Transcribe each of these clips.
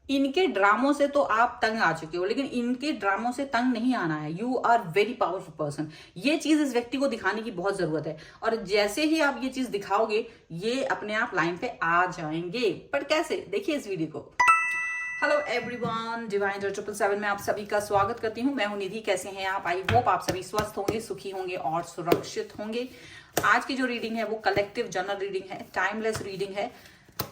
इनके ड्रामों से तो आप तंग आ चुके हो, लेकिन इनके ड्रामों से तंग नहीं आना है। You are very powerful person. ये चीज इस व्यक्ति को दिखाने की बहुत जरूरत है, और जैसे ही आप ये चीज दिखाओगे ये अपने आप लाइन पे आ जाएंगे। पर कैसे, देखिए इस वीडियो को। हेलो एवरीवन, डिवाइन 777 में आप सभी का स्वागत करती हूँ। मैं हूं निधि। कैसे हैं आप? आई होप आप सभी स्वस्थ होंगे, सुखी होंगे और सुरक्षित होंगे। आज की जो रीडिंग है वो कलेक्टिव जनरल रीडिंग है, टाइमलेस रीडिंग है।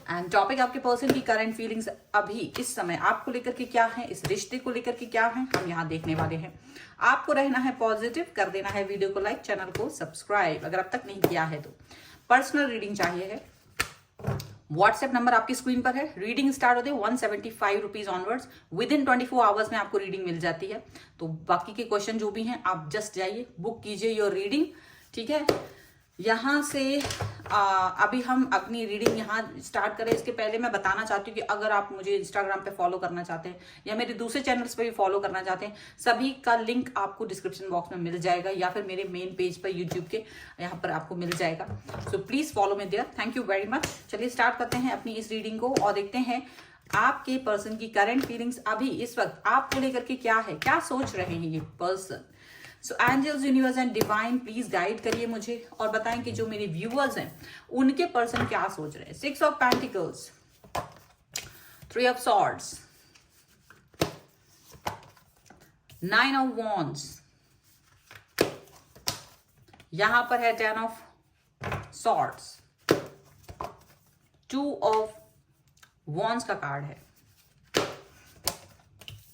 एंड टॉपिक आपके पर्सन की करंट फीलिंग्स अभी इस समय आपको लेकर के क्या है, इस रिश्ते को लेकर के क्या है, हम यहाँ देखने वाले हैं। आपको रहना है पॉजिटिव, कर देना है वीडियो को लाइक, चैनल को सब्सक्राइब अगर अब तक नहीं किया है तो। पर्सनल रीडिंग चाहिए है, व्हाट्सएप नंबर आपकी स्क्रीन पर है। रीडिंग स्टार्ट होते हैं 175 rupees onwards. With in 24 hours में आपको रीडिंग मिल जाती है। तो बाकी के क्वेश्चन जो भी हैं आप जस्ट जाइए, बुक कीजिए योर रीडिंग, ठीक है। यहाँ से अभी हम अपनी रीडिंग यहाँ स्टार्ट करें इसके पहले मैं बताना चाहती हूँ कि अगर आप मुझे इंस्टाग्राम पे फॉलो करना चाहते हैं या मेरे दूसरे चैनल्स पे भी फॉलो करना चाहते हैं, सभी का लिंक आपको डिस्क्रिप्शन बॉक्स में मिल जाएगा या फिर मेरे मेन पेज पर यूट्यूब के यहाँ पर आपको मिल जाएगा। So please follow me there. Thank you very much. चलिए स्टार्ट करते हैं अपनी इस रीडिंग को और देखते हैं आपके पर्सन की करंट फीलिंग्स अभी इस वक्त आपको लेकर के क्या है, क्या सोच रहे हैं ये person. So angels, universe and divine please guide करिए मुझे और बताएं कि जो मेरे व्यूअर्स हैं उनके पर्सन क्या सोच रहे हैं। 6 of pentacles, 3 of swords, 9 of wands, यहां पर है 10 ऑफ सॉर्ड्स, 2 ऑफ वॉन्ड्स का कार्ड है,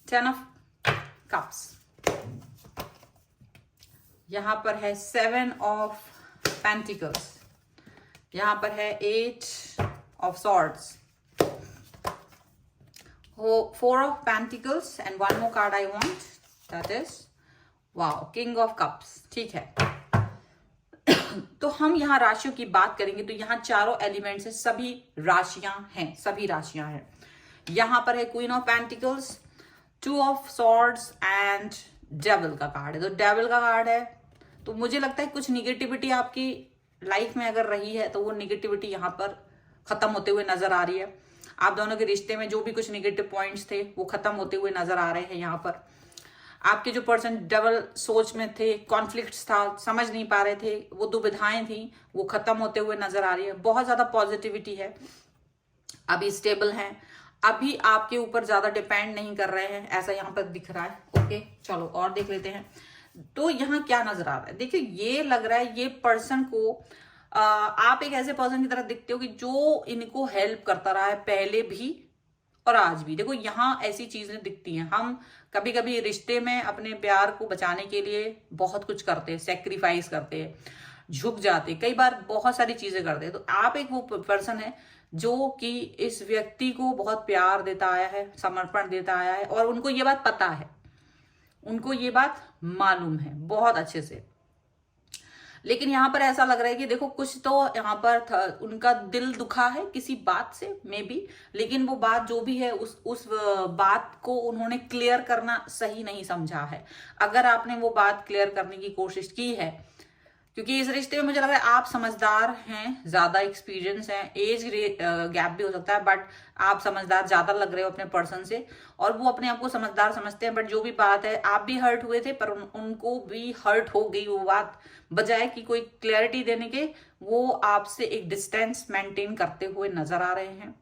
10 ऑफ कप्स, यहां पर है 7 ऑफ पेंटिकल्स, यहां पर है 8 of swords, 4 of pentacles and 1 more card I want, that is wow, king of cups. ठीक है, तो हम यहाँ राशियों की बात करेंगे तो यहाँ चारों एलिमेंट्स है, सभी राशियां हैं, सभी राशियां हैं। यहां पर है queen of pentacles, 2 of swords and devil का कार्ड है। तो डेविल का कार्ड है तो मुझे लगता है कुछ निगेटिविटी आपकी लाइफ में अगर रही है तो वो निगेटिविटी यहाँ पर खत्म होते हुए नजर आ रही है। आप दोनों के रिश्ते में जो भी कुछ निगेटिव पॉइंट्स थे वो खत्म होते हुए नजर आ रहे हैं। यहाँ पर आपके जो पर्सन डबल सोच में थे, कॉन्फ्लिक्ट्स था, समझ नहीं पा रहे थे, वो दुविधाएं थी, वो खत्म होते हुए नजर आ रही है। बहुत ज्यादा पॉजिटिविटी है, अभी स्टेबल हैं, अभी आपके ऊपर ज्यादा डिपेंड नहीं कर रहे हैं, ऐसा यहाँ पर दिख रहा है। ओके चलो और देख लेते हैं। तो यहाँ क्या नजर आ रहा है, देखिए ये लग रहा है ये पर्सन को आप एक ऐसे पर्सन की तरह दिखते हो कि जो इनको हेल्प करता रहा है पहले भी और आज भी। देखो यहाँ ऐसी चीजें दिखती हैं, हम कभी कभी रिश्ते में अपने प्यार को बचाने के लिए बहुत कुछ करते हैं, सेक्रीफाइस करते हैं, झुक जाते, कई बार बहुत सारी चीजें करते हैं। तो आप एक वो पर्सन है जो कि इस व्यक्ति को बहुत प्यार देता आया है, समर्पण देता आया है, और उनको ये बात पता है, उनको ये बात मालूम है बहुत अच्छे से। लेकिन यहाँ पर ऐसा लग रहा है कि देखो कुछ तो यहाँ पर उनका दिल दुखा है किसी बात से मे बी, लेकिन वो बात जो भी है उस बात को उन्होंने क्लियर करना सही नहीं समझा है। अगर आपने वो बात क्लियर करने की कोशिश की है, क्योंकि इस रिश्ते में मुझे लग रहा है आप समझदार हैं, ज्यादा एक्सपीरियंस है, एज गैप भी हो सकता है, बट आप समझदार ज्यादा लग रहे हो अपने पर्सन से, और वो अपने आप को समझदार समझते हैं। बट जो भी बात है, आप भी हर्ट हुए थे पर उनको भी हर्ट हो गई वो बात, बजाय कि कोई क्लैरिटी देने के वो आपसे एक डिस्टेंस मेंटेन करते हुए नजर आ रहे हैं।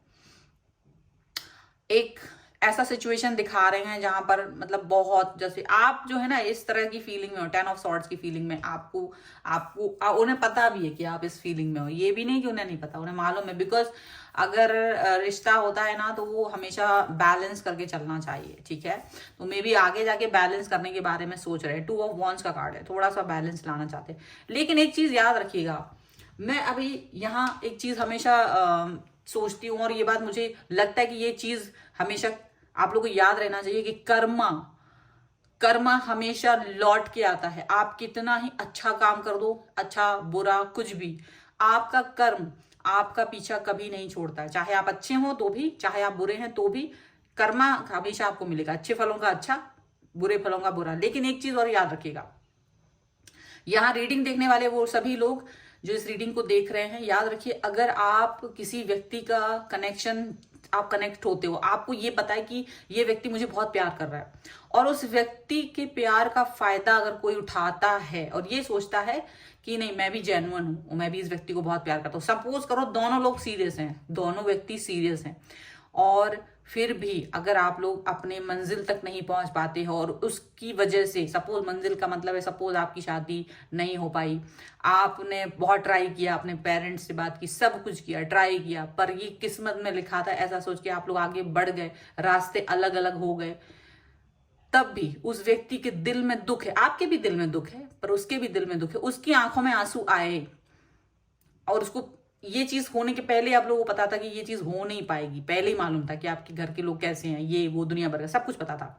एक ऐसा सिचुएशन दिखा रहे हैं जहां पर मतलब बहुत, जैसे आप जो है ना इस तरह की फीलिंग में हो, 10 ऑफ सॉर्ड्स की फीलिंग में, आपको आपको उन्हें पता भी है कि आप इस फीलिंग में हो, ये भी नहीं कि उन्हें नहीं पता, उन्हें मालूम है। बिकॉज अगर रिश्ता होता है ना तो वो हमेशा बैलेंस करके चलना चाहिए, ठीक है। तो मे बी आगे जाके बैलेंस करने के बारे में सोच रहे हैं। 2 ऑफ वॉन्ड्स का कार्ड है, थोड़ा सा बैलेंस लाना चाहते हैं। लेकिन एक चीज याद रखिएगा, मैं अभी यहाँ एक चीज हमेशा सोचती हूँ और ये बात मुझे लगता है कि ये चीज हमेशा आप लोगों को याद रहना चाहिए कि कर्मा कर्मा हमेशा लौट के आता है। आप कितना ही अच्छा काम कर दो, अच्छा बुरा कुछ भी, आपका कर्म आपका पीछा कभी नहीं छोड़ता है। चाहे आप अच्छे हो तो भी, चाहे आप बुरे हैं तो भी, कर्मा हमेशा आपको मिलेगा, अच्छे फलों का अच्छा, बुरे फलों का बुरा। लेकिन एक चीज और याद रखिएगा, यहाँ रीडिंग देखने वाले वो सभी लोग जो इस रीडिंग को देख रहे हैं, याद रखिए अगर आप किसी व्यक्ति का कनेक्शन आप कनेक्ट होते हो, आपको ये पता है कि ये व्यक्ति मुझे बहुत प्यार कर रहा है, और उस व्यक्ति के प्यार का फायदा अगर कोई उठाता है और ये सोचता है कि नहीं मैं भी जेन्युइन हूं, मैं भी इस व्यक्ति को बहुत प्यार करता हूँ, सपोज करो दोनों लोग सीरियस हैं, दोनों व्यक्ति सीरियस हैं, और फिर भी अगर आप लोग अपने मंजिल तक नहीं पहुंच पाते हो और उसकी वजह से, सपोज मंजिल का मतलब है सपोज आपकी शादी नहीं हो पाई, आपने बहुत ट्राई किया, अपने पेरेंट्स से बात की, सब कुछ किया, ट्राई किया, पर ये किस्मत में लिखा था ऐसा सोच के आप लोग आगे बढ़ गए, रास्ते अलग अलग हो गए, तब भी उस व्यक्ति के दिल में दुख है, आपके भी दिल में दुख है, पर उसके भी दिल में दुख है, उसकी आंखों में आंसू आए, और उसको ये चीज होने के पहले आप लोगों को पता था कि ये चीज हो नहीं पाएगी, पहले ही मालूम था कि आपके घर के लोग कैसे हैं, ये वो दुनिया भर का सब कुछ पता था,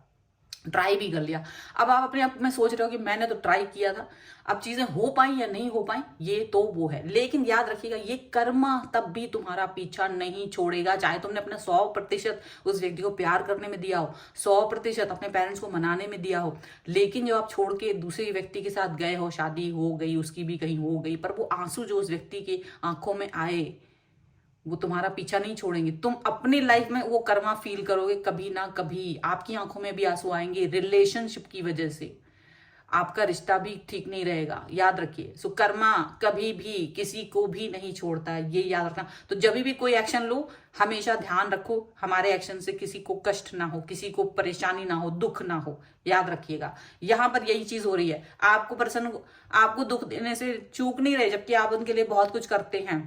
ट्राई भी कर लिया। अब आप अपने आप में सोच रहे हो कि मैंने तो ट्राई किया था, अब चीजें हो पाई या नहीं हो पाई ये तो वो है, लेकिन याद रखिएगा ये कर्मा तब भी तुम्हारा पीछा नहीं छोड़ेगा, चाहे तुमने अपना 100% उस व्यक्ति को प्यार करने में दिया हो, 100% अपने पेरेंट्स को मनाने में दिया हो, लेकिन जब आप छोड़ के दूसरे व्यक्ति के साथ गए हो, शादी हो गई, उसकी भी कहीं हो गई, पर वो आंसू जो उस व्यक्ति के आंखों में आए वो तुम्हारा पीछा नहीं छोड़ेंगे, तुम अपनी लाइफ में वो कर्मा फील करोगे, कभी ना कभी आपकी आंखों में भी आंसू आएंगे, रिलेशनशिप की वजह से आपका रिश्ता भी ठीक नहीं रहेगा, याद रखिए। सो कर्मा कभी भी किसी को भी नहीं छोड़ता है, ये याद रखना। तो जब भी कोई एक्शन लो हमेशा ध्यान रखो हमारे एक्शन से किसी को कष्ट ना हो, किसी को परेशानी ना हो, दुख ना हो, याद रखिएगा। यहाँ पर यही चीज हो रही है, आपको पर्सन आपको दुख देने से चूक नहीं रहे, जबकि आप उनके लिए बहुत कुछ करते हैं,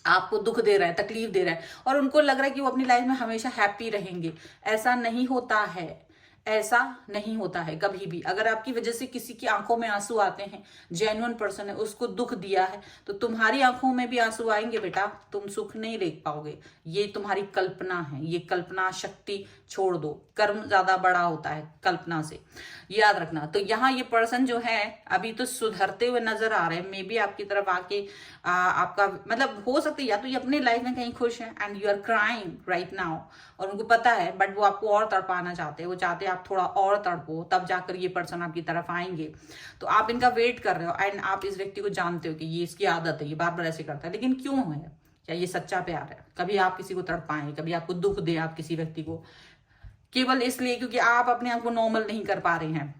आपको दुख दे रहा है, तकलीफ दे रहा है, और उनको लग रहा है कि वो अपनी लाइफ में हमेशा हैप्पी रहेंगे। ऐसा नहीं होता है, ऐसा नहीं होता है कभी भी। अगर आपकी वजह से किसी की आंखों में आंसू आते हैं, जेन्युइन पर्सन है, उसको दुख दिया है, तो तुम्हारी आंखों में भी आंसू आएंगे बेटा, तुम सुख नहीं देख पाओगे। ये तुम्हारी कल्पना है, ये कल्पना शक्ति छोड़ दो, कर्म ज्यादा बड़ा होता है कल्पना से, याद रखना। तो यहाँ ये पर्सन जो है अभी तो सुधरते हुए नजर आ रहे हैं, मे बी आपकी तरफ आके आपका मतलब हो सकता है या तो ये अपनी लाइफ में कहीं खुश है and you are crying right now, और उनको पता है, बट वो आपको और तड़पाना चाहते हैं, वो चाहते हैं आप थोड़ा और तड़पो, तब जाकर ये पर्सन आपकी तरफ आएंगे। तो आप इनका वेट कर रहे हो एंड आप इस व्यक्ति को जानते हो कि ये इसकी आदत है, ये बार बार ऐसे करता है, लेकिन क्यों है? क्या ये सच्चा प्यार है? कभी आप किसी को तड़पाएं, कभी आपको दुख दे आप किसी व्यक्ति को, केवल इसलिए क्योंकि आप अपने आप को नॉर्मल नहीं कर पा रहे हैं।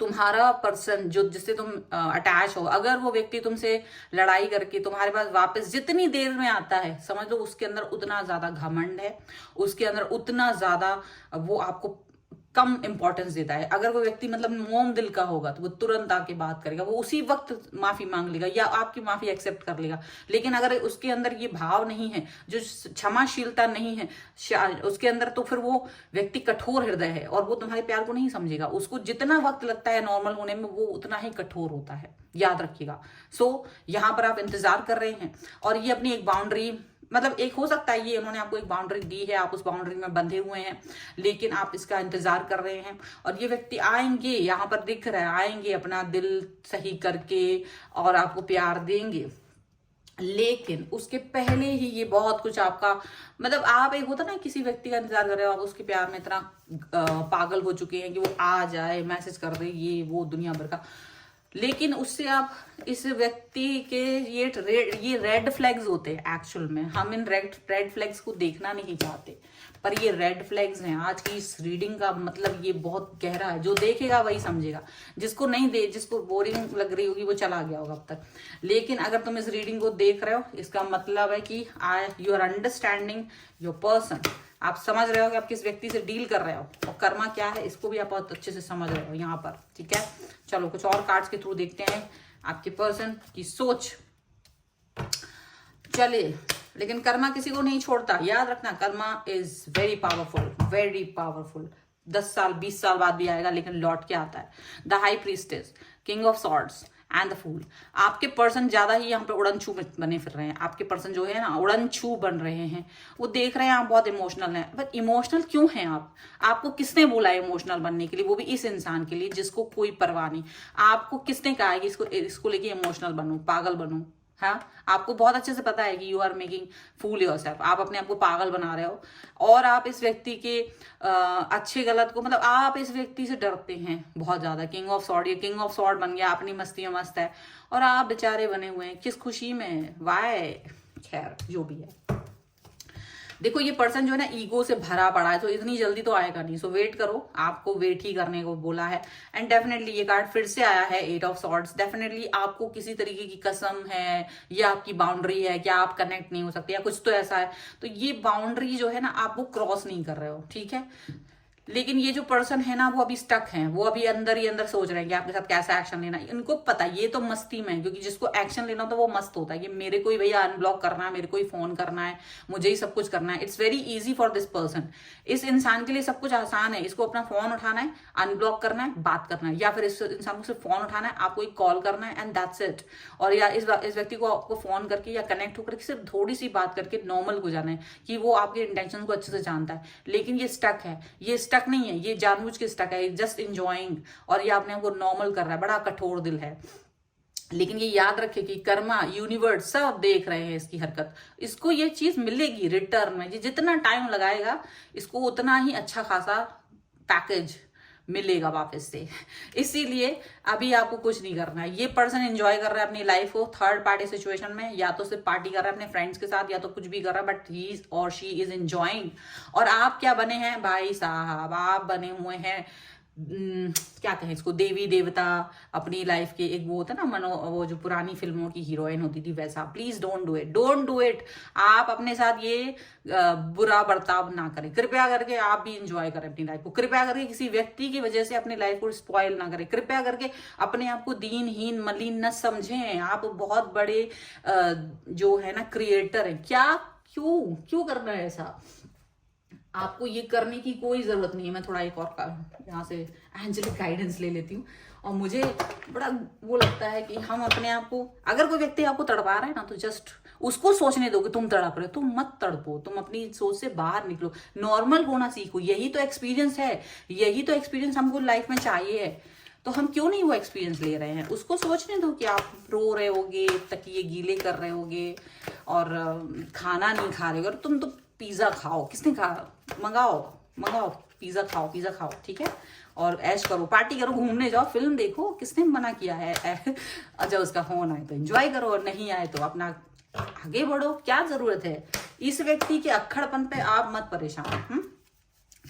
तुम्हारा पर्सन जो जिससे तुम अटैच हो, अगर वो व्यक्ति तुमसे लड़ाई करके तुम्हारे पास वापस जितनी देर में आता है, समझ लो उसके अंदर उतना ज्यादा घमंड है, उसके अंदर उतना ज्यादा वो आपको कम इंपॉर्टेंस देता है। अगर वो व्यक्ति मतलब मोम दिल का होगा तो वो तुरंत आके बात करेगा, वो उसी वक्त माफी मांग लेगा या आपकी माफी एक्सेप्ट कर लेगा। लेकिन अगर उसके अंदर ये भाव नहीं है, जो क्षमाशीलता नहीं है उसके अंदर, तो फिर वो व्यक्ति कठोर हृदय है और वो तुम्हारे प्यार को नहीं समझेगा। उसको जितना वक्त लगता है नॉर्मल होने में, वो उतना ही कठोर होता है, याद रखिएगा। सो यहाँ पर आप इंतजार कर रहे हैं और ये अपनी एक बाउंड्री, मतलब एक हो सकता है ये उन्होंने आपको एक बाउंड्री दी है, आप उस बाउंड्री में बंधे हुए हैं, लेकिन आप इसका इंतजार कर रहे हैं और ये व्यक्ति आएंगे, यहाँ पर दिख रहा है, आएंगे अपना दिल सही करके और आपको प्यार देंगे। लेकिन उसके पहले ही ये बहुत कुछ आपका मतलब, आप एक होता ना किसी व्यक्ति का इंतजार कर रहे हो, आप उसके प्यार में इतना पागल हो चुके हैं कि वो आ जाए, मैसेज कर दे, ये वो दुनिया भर का, लेकिन उससे आप इस व्यक्ति के ये रेड फ्लैग्स होते हैं। एक्चुअल में हम इन रेड फ्लैग्स को देखना नहीं चाहते, पर ये रेड फ्लैग्स हैं। आज की इस रीडिंग का मतलब ये बहुत गहरा है, जो देखेगा वही समझेगा, जिसको नहीं दे, जिसको बोरिंग लग रही होगी वो चला गया होगा अब तक। लेकिन अगर तुम इस रीडिंग को देख रहे हो, इसका मतलब है कि you are understanding your person, आप समझ रहे हो कि आप किस व्यक्ति से डील कर रहे हो और कर्मा क्या है इसको भी आप बहुत अच्छे से समझ रहे हो यहाँ पर, ठीक है। चलो कुछ और कार्ड्स के थ्रू देखते हैं आपके पर्सन की सोच। चलिए, लेकिन कर्मा किसी को नहीं छोड़ता, याद रखना। Karma is very powerful, very powerful. 10 साल 20 साल बाद भी आएगा, लेकिन लौट के आता है। The high priestess, king of swords and the fool. आपके पर्सन ज्यादा ही यहाँ पे उड़नछू बने फिर रहे हैं। आपके पर्सन जो है ना उड़नछू बन रहे हैं, वो देख रहे हैं आप बहुत इमोशनल हैं। बट इमोशनल क्यों हैं आप? आपको किसने बोला है इमोशनल बनने के लिए, वो भी इस इंसान के लिए जिसको कोई परवाह नहीं। आपको किसने कहा है कि इसको लेके इमोशनल बनूं, पागल बनूं? हाँ, आपको बहुत अच्छे से पता है कि you are making fool yourself, आप अपने आप को पागल बना रहे हो और आप इस व्यक्ति के अच्छे गलत को, मतलब आप इस व्यक्ति से डरते हैं बहुत ज्यादा। किंग ऑफ सॉर्ड, ये किंग ऑफ सॉर्ड बन गया, अपनी मस्ती में मस्त है और आप बेचारे बने हुए हैं किस खुशी में, वाय, खैर जो भी है। देखो ये पर्सन जो है ना ईगो से भरा पड़ा है, तो इतनी जल्दी तो आएगा नहीं, सो वेट करो, आपको वेट ही करने को बोला है। एंड डेफिनेटली ये कार्ड फिर से आया है 8 ऑफ सॉर्ड्स। डेफिनेटली आपको किसी तरीके की कसम है या आपकी बाउंड्री है कि आप कनेक्ट नहीं हो सकते या कुछ तो ऐसा है, तो ये बाउंड्री जो है ना आप वो क्रॉस नहीं कर रहे हो, ठीक है। लेकिन ये जो पर्सन है ना वो अभी स्टक हैं, वो अभी अंदर ही अंदर सोच रहे हैं कि आपके साथ कैसा एक्शन लेना है। इनको पता ये तो मस्ती में है, क्योंकि जिसको एक्शन लेना हो तो वो मस्त होता है कि मेरे को ही भैया अनब्लॉक करना है, मेरे को ही फोन करना है, मुझे ही सब कुछ करना है। It's very easy for this person. इस इंसान के लिए सब कुछ आसान है, इसको अपना फोन उठाना है, अनब्लॉक करना है, बात करना है, या फिर इस इंसान को सिर्फ फोन उठाना है, आपको एक कॉल करना है एंड दैट्स इट। और या इस व्यक्ति को आपको फोन करके या कनेक्ट होकर सिर्फ थोड़ी सी बात करके नॉर्मल हो जाना है कि वो आपके इंटेंशन को अच्छे से जानता है। लेकिन ये स्टक है, ये स्टक नहीं है, ये जानबूझ के स्टक है, जस्ट इंजॉइंग, और ये अपने आप को नॉर्मल कर रहा है, बड़ा कठोर दिल है। लेकिन ये याद रखे कि कर्मा, यूनिवर्स सब देख रहे हैं इसकी हरकत, इसको ये चीज मिलेगी रिटर्न में। ये जितना टाइम लगाएगा इसको उतना ही अच्छा खासा पैकेज मिलेगा वापस से। इसीलिए अभी आपको कुछ नहीं करना है। ये पर्सन एंजॉय कर रहा है अपनी लाइफ को थर्ड पार्टी सिचुएशन में, या तो सिर्फ पार्टी कर रहा है अपने फ्रेंड्स के साथ, या तो कुछ भी कर रहा है, बट ही और शी इज एंजॉइंग। और आप क्या बने हैं भाई साहब, आप बने हुए हैं क्या कहें इसको, देवी देवता अपनी लाइफ के। एक वो होता है ना वो जो पुरानी फिल्मों की हीरोइन होती थी वैसा। Please don't do it, don't do it. आप अपने साथ ये बुरा बर्ताव ना करें, कृपया करके। आप भी इंजॉय करें अपनी लाइफ को, कृपया करके किसी व्यक्ति की वजह से अपनी लाइफ को स्पॉइल ना करें, कृपया करके अपने आप को दीनहीन मलिन न समझें। आप बहुत बड़े जो है ना क्रिएटर है, क्या क्यों करना है ऐसा। आपको ये करने की कोई जरूरत नहीं है। मैं थोड़ा एक और यहाँ से एंजेलिक गाइडेंस ले लेती हूँ। और मुझे बड़ा वो लगता है कि हम अपने आप को, अगर कोई व्यक्ति आपको तड़पा रहा है ना, तो जस्ट उसको सोचने दो कि तुम तड़प रहे हो, तुम मत तड़पो, तुम अपनी सोच से बाहर निकलो, नॉर्मल होना सीखो। यही तो एक्सपीरियंस है, यही तो एक्सपीरियंस हमको लाइफ में चाहिए है। तो हम क्यों नहीं वो एक्सपीरियंस ले रहे हैं। उसको सोचने दो कि आप रो रहे होगे, तकिए गीले कर रहे होगे और खाना नहीं खा रहे हो, तुम तो पिज्जा खाओ, किसने कहा, मंगाओ पिज्जा खाओ, ठीक है, और ऐश करो, पार्टी करो, घूमने जाओ, फिल्म देखो, किसने मना किया है। अच्छा उसका फोन आए तो एंजॉय करो, और नहीं आए तो अपना आगे बढ़ो, क्या जरूरत है। इस व्यक्ति के अक्खड़पन पे आप मत परेशान।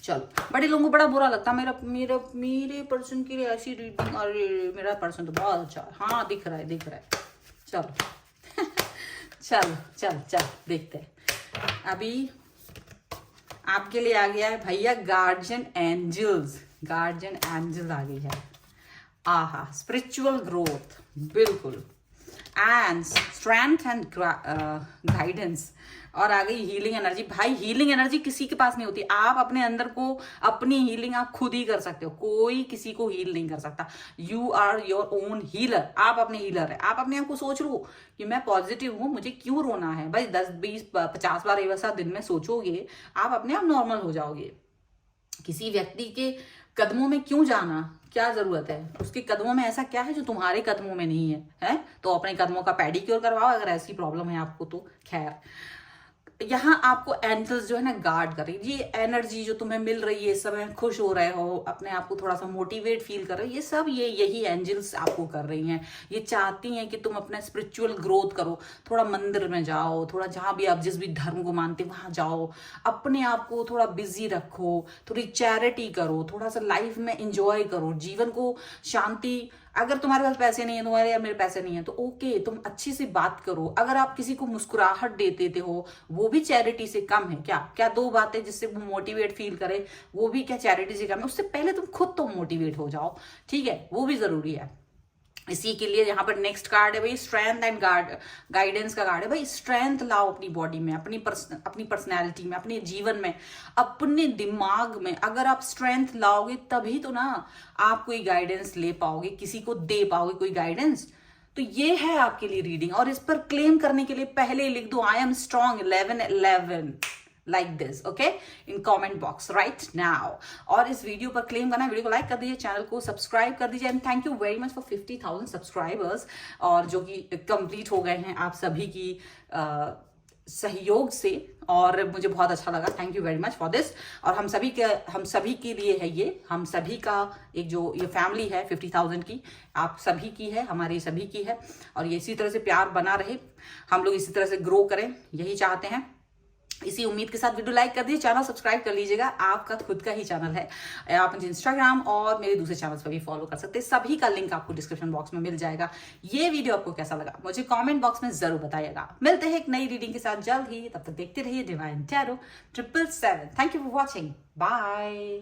चलो, बड़े लोगों को बड़ा बुरा लगता है मेरे पर्सन की ऐसी रीडिंग, और मेरा पर्सन तो बहुत अच्छा है। हाँ दिख रहा है चलो चल देखते हैं। अभी आपके लिए आ गया है भैया गार्जियन एंजल्स आ गई है। आहा, स्पिरिचुअल ग्रोथ, बिल्कुल, एंड स्ट्रेंथ एंड गाइडेंस, और आ गई हीलिंग एनर्जी। भाई हीलिंग एनर्जी किसी के पास नहीं होती। आप अपने अंदर को, अपनी हीलिंग आप खुद ही कर सकते हो, कोई किसी को हील नहीं कर सकता। You are your own healer, आप अपने हीलर है। आप अपने आप को सोच लो कि मैं पॉजिटिव हूं, मुझे क्यों रोना है। भाई 10 20 50 बार ऐसा दिन में सोचोगे, आप अपने आप नॉर्मल हो जाओगे। किसी व्यक्ति के कदमों में क्यों जाना, क्या जरूरत है। उसके कदमों में ऐसा क्या है जो तुम्हारे कदमों में नहीं है? तो अपने कदमों का पेडिक्योर करवाओ अगर ऐसी प्रॉब्लम है आपको तो। खैर, यहाँ आपको एंजल्स जो है ना गार्ड कर रही है। ये एनर्जी जो तुम्हें मिल रही है, इस समय खुश हो रहे हो, अपने आप को थोड़ा सा मोटिवेट फील कर रहे हो, ये सब यही एंजल्स आपको कर रही हैं। ये चाहती हैं कि तुम अपना स्पिरिचुअल ग्रोथ करो, थोड़ा मंदिर में जाओ, थोड़ा जहां भी आप जिस भी धर्म को मानते हो वहां जाओ, अपने आप को थोड़ा बिजी रखो, थोड़ी चैरिटी करो, थोड़ा सा लाइफ में इंजॉय करो, जीवन को शांति। अगर तुम्हारे पास पैसे नहीं है, तुम्हारे या मेरे पैसे नहीं है, तो ओके, तुम अच्छी सी बात करो। अगर आप किसी को मुस्कुराहट देते हो, वो भी चैरिटी से कम है क्या? 2 बातें जिससे वो मोटिवेट फील करे, वो भी क्या चैरिटी से कम है? उससे पहले तुम खुद तो मोटिवेट हो जाओ, ठीक है, वो भी जरूरी है। इसी के लिए यहाँ पर नेक्स्ट कार्ड है भाई स्ट्रेंथ एंड गाइडेंस का कार्ड है। भाई स्ट्रेंथ लाओ अपनी बॉडी में, अपनी पर्सनैलिटी में, अपने जीवन में, अपने दिमाग में। अगर आप स्ट्रेंथ लाओगे तभी तो ना आप कोई गाइडेंस ले पाओगे, किसी को दे पाओगे कोई गाइडेंस। तो ये है आपके लिए रीडिंग। और इस पर क्लेम करने के लिए पहले लिख दो I am strong 1111 like this, okay, in comment box right now। और इस वीडियो पर क्लेम करना है, वीडियो को लाइक कर दीजिए, चैनल को सब्सक्राइब कर दीजिए, and thank you very much for 50,000 subscribers, और जो कि कंप्लीट हो गए हैं आप सभी की सहयोग से, और मुझे बहुत अच्छा लगा। Thank you very much for this. और हम सभी के लिए है ये, हम सभी का एक जो ये फैमिली है 50,000 की, आप सभी की है, हमारी सभी की है। और ये इसी तरह से प्यार बना रहे, हम लोग इसी तरह से ग्रो करें, यही चाहते हैं। इसी उम्मीद के साथ वीडियो लाइक कर दीजिए, चैनल सब्सक्राइब कर लीजिएगा, आपका खुद का ही चैनल है। आप मुझे इंस्टाग्राम और मेरे दूसरे चैनल्स पर भी फॉलो कर सकते हैं, सभी का लिंक आपको डिस्क्रिप्शन बॉक्स में मिल जाएगा। ये वीडियो आपको कैसा लगा मुझे कमेंट बॉक्स में जरूर बताइएगा। मिलते हैं एक नई रीडिंग के साथ जल्द ही, तब तक देखते रहिए divine tarot 777। Thank you for watching, bye.